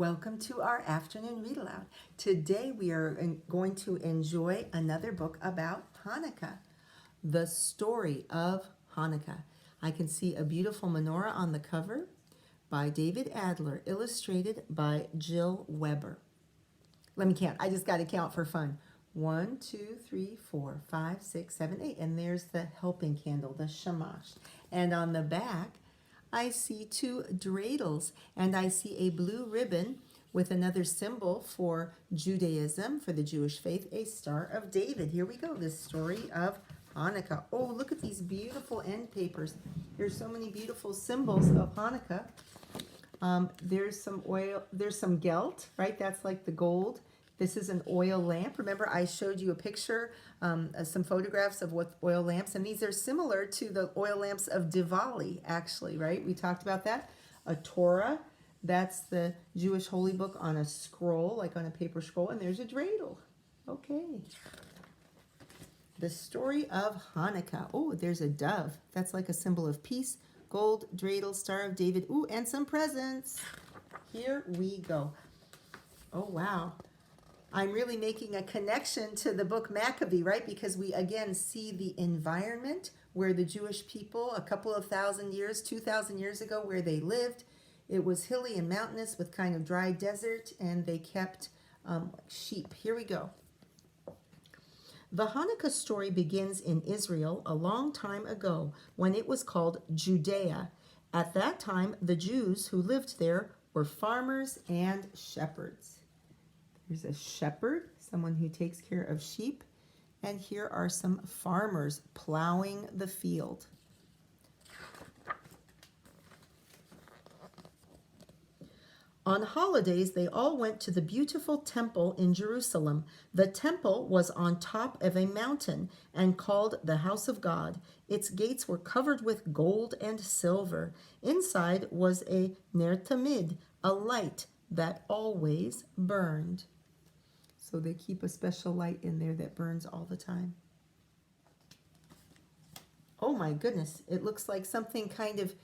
Welcome to our afternoon read aloud. Today we are going to enjoy another book about Hanukkah, the story of Hanukkah. I can see a beautiful menorah on the cover by David Adler, illustrated by Jill Weber. Let me count. I just got to count for fun. 1, 2, 3, 4, 5, 6, 7, 8. And there's the helping candle, the shamash. And on the back, I see 2 dreidels, and I see a blue ribbon with another symbol for Judaism, for the Jewish faith, a Star of David. Here we go, the story of Hanukkah. Oh, look at these beautiful end papers. There's so many beautiful symbols of Hanukkah. There's some oil, there's some gelt, right? That's like the gold. This is an oil lamp. Remember, I showed you a picture, some photographs of what oil lamps, and these are similar to the oil lamps of Diwali, actually, right? We talked about that. A Torah, that's the Jewish holy book on a scroll, like on a paper scroll, and there's a dreidel. Okay. The story of Hanukkah. Oh, there's a dove. That's like a symbol of peace. Gold, dreidel, Star of David. Ooh, and some presents. Here we go. Oh, wow. I'm really making a connection to the book Maccabee, right? Because we again see the environment where the Jewish people, a couple of thousand years, 2,000 years ago, where they lived. It was hilly and mountainous with kind of dry desert, and they kept sheep. Here we go. The Hanukkah story begins in Israel a long time ago when it was called Judea. At that time, the Jews who lived there were farmers and shepherds. There's a shepherd, someone who takes care of sheep, and here are some farmers plowing the field. On holidays, they all went to the beautiful temple in Jerusalem. The temple was on top of a mountain and called the house of God. Its gates were covered with gold and silver. Inside was a ner tamid, a light that always burned. So they keep a special light in there that burns all the time. Oh my goodness, it looks like something kind of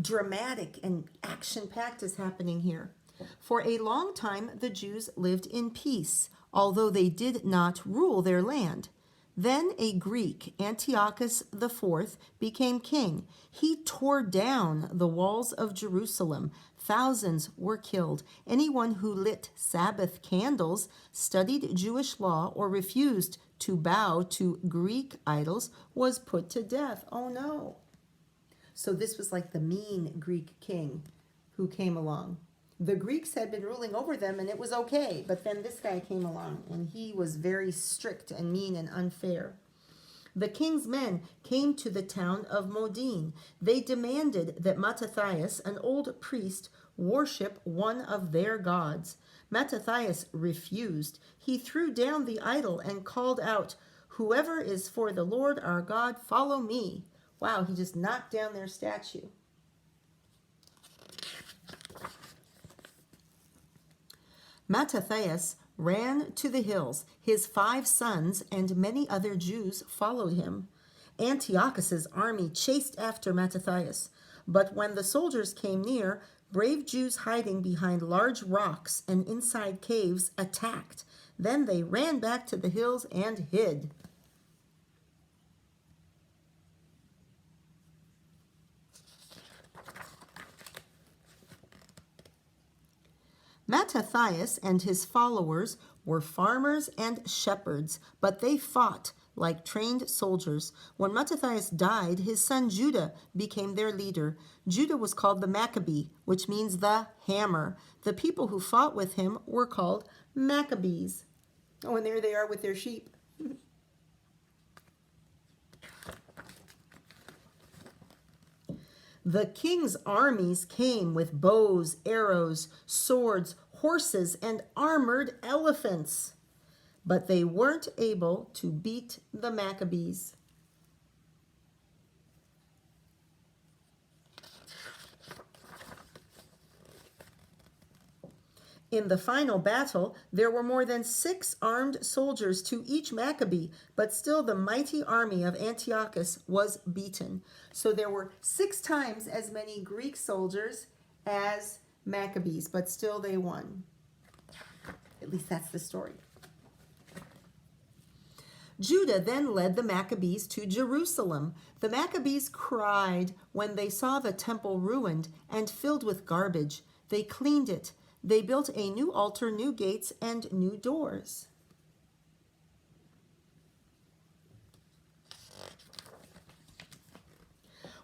dramatic and action-packed is happening here. For a long time, the Jews lived in peace, although they did not rule their land. Then a Greek, Antiochus IV, became king. He tore down the walls of Jerusalem. Thousands were killed. Anyone who lit Sabbath candles, studied Jewish law, or refused to bow to Greek idols was put to death. Oh no. So this was like the mean Greek king who came along. The Greeks had been ruling over them and it was okay, but then this guy came along and he was very strict and mean and unfair. The king's men came to the town of Modin. They demanded that Matathias, an old priest, worship one of their gods. Matathias refused. He threw down the idol and called out, "Whoever is for the Lord our God, follow me." Wow, he just knocked down their statue. Matathias ran to the hills. His 5 sons and many other Jews followed him. Antiochus's army chased after Matathias, but when the soldiers came near, brave Jews hiding behind large rocks and inside caves attacked. Then they ran back to the hills and hid. Matathias and his followers were farmers and shepherds, but they fought like trained soldiers. When Matathias died, his son Judah became their leader. Judah was called the Maccabee, which means the hammer. The people who fought with him were called Maccabees. Oh, and there they are with their sheep. The king's armies came with bows, arrows, swords, horses, and armored elephants. But they weren't able to beat the Maccabees. In the final battle, there were more than 6 armed soldiers to each Maccabee, but still the mighty army of Antiochus was beaten. So there were 6 times as many Greek soldiers as Maccabees, but still they won. At least that's the story. Judah then led the Maccabees to Jerusalem. The Maccabees cried when they saw the temple ruined and filled with garbage. They cleaned it. They built a new altar, new gates, and new doors.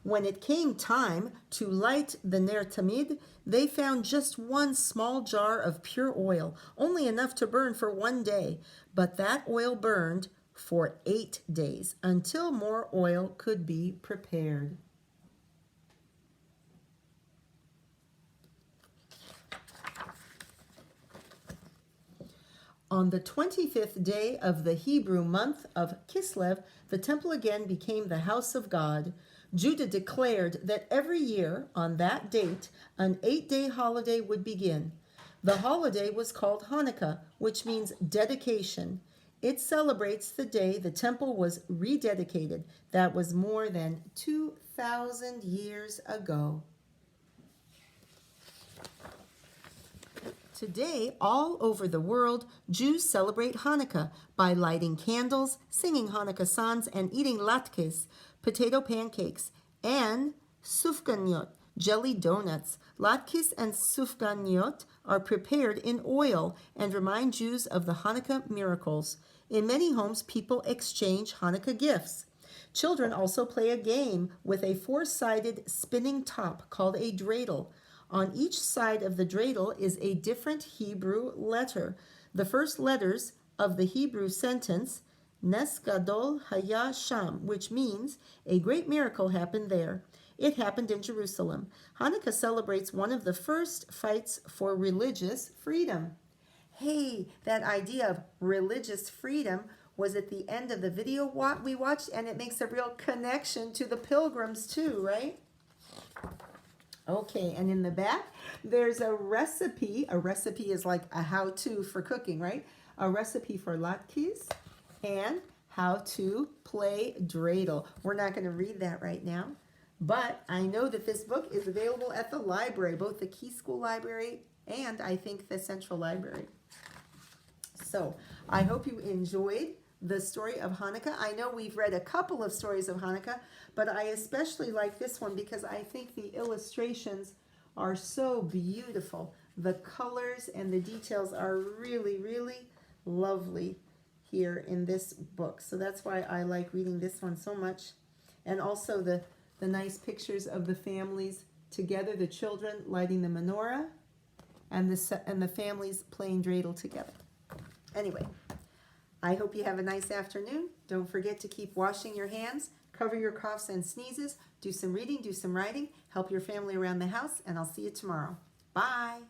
When it came time to light the Ner Tamid, they found just one small jar of pure oil, only enough to burn for 1 day. But that oil burned for 8 days until more oil could be prepared. On the 25th day of the Hebrew month of Kislev, the temple again became the house of God. Judah declared that every year on that date, an 8-day holiday would begin. The holiday was called Hanukkah, which means dedication. It celebrates the day the temple was rededicated. That was more than 2,000 years ago. Today, all over the world, Jews celebrate Hanukkah by lighting candles, singing Hanukkah songs, and eating latkes, potato pancakes, and sufganiyot, jelly donuts. Latkes and sufganiyot are prepared in oil and remind Jews of the Hanukkah miracles. In many homes, people exchange Hanukkah gifts. Children also play a game with a 4-sided spinning top called a dreidel. On each side of the dreidel is a different Hebrew letter. The first letters of the Hebrew sentence, Nes Gadol Haya Sham, which means a great miracle happened there. It happened in Jerusalem. Hanukkah celebrates one of the first fights for religious freedom. Hey, that idea of religious freedom was at the end of the video we watched, and it makes a real connection to the pilgrims too, right? Okay, and in the back, there's a recipe. A recipe is like a how-to for cooking, right? A recipe for latkes and how to play dreidel. We're not going to read that right now, but I know that this book is available at the library, both the Key School Library and I think the Central Library. So I hope you enjoyed the story of Hanukkah. I know we've read a couple of stories of Hanukkah, but I especially like this one because I think the illustrations are so beautiful. The colors and the details are really, really lovely here in this book. So that's why I like reading this one so much. And also the nice pictures of the families together, the children lighting the menorah, and the families playing dreidel together. Anyway, I hope you have a nice afternoon. Don't forget to keep washing your hands, cover your coughs and sneezes, do some reading, do some writing, help your family around the house, and I'll see you tomorrow. Bye.